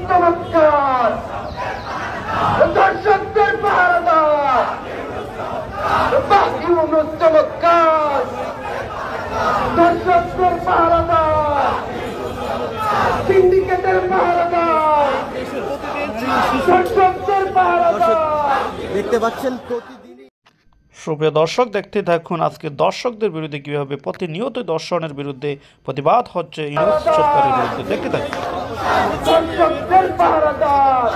চমৎকার দর্শকদের পাহারাদার ইউনুস চমৎকার দর্শকদের পাহারাদার সিন্ডিকেটের পাহারাদার দর্শকদের পাহারাদার দেখতে পাচ্ছেন প্রতিদিন। সুপ্রিয় দর্শক, দেখতে থাকুন আজকে দর্শকদের বিরুদ্ধে কিভাবে প্রতিনিয়ত দর্শনের বিরুদ্ধে প্রতিবাদ হচ্ছে ইউনুস সরকারের বিরুদ্ধে। দেখতে থাকুন। দর্শকদের পাহারাদার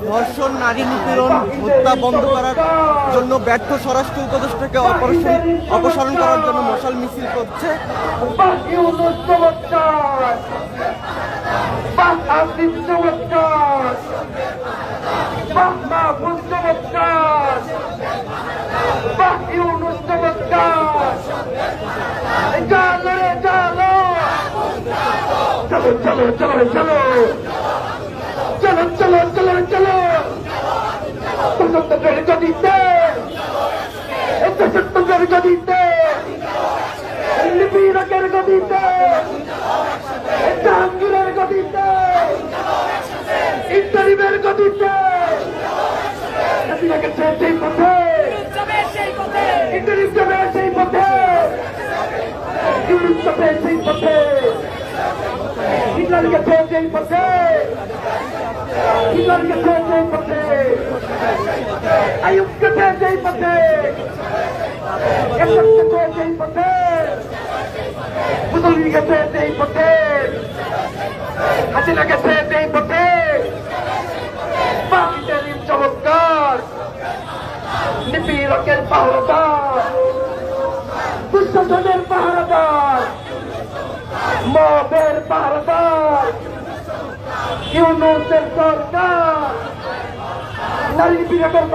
ধর্ষণ, নারী নিপীড়ন, হত্যা বন্ধ করার জন্য ব্যর্থ স্বরাষ্ট্র উপদেষ্টাকে অপসারণ করার জন্য মশাল মিছিল করছে। চলো চলো চলো চলো চলো চলো চলো চলো দর্শকদের গদিতে দর্শকদের গদিতে লিপিরকের গদিতে জাহাঙ্গীরের গদিতে ইন্টারিমের গদিতে গেছে সেই পথে ইন্টারিম যাবে সেই পথে ইউনুস যাবে সেই পথে হিটলার গেছে সেই পথে হিটলার গেছে সেই পথে আইয়ুব গেছে সেই পথে এরশাদ গেছে সেই পথে মুসলিম গেছে সেই পথে হাসিনা গেছে সেই পথে বাকিদের চমৎকার নিপীড়কের পাহারাদার দুঃশাসনের পাহারাদার মবের পাহারাদার ইউনুসের সরকার নারী নিপীড়কের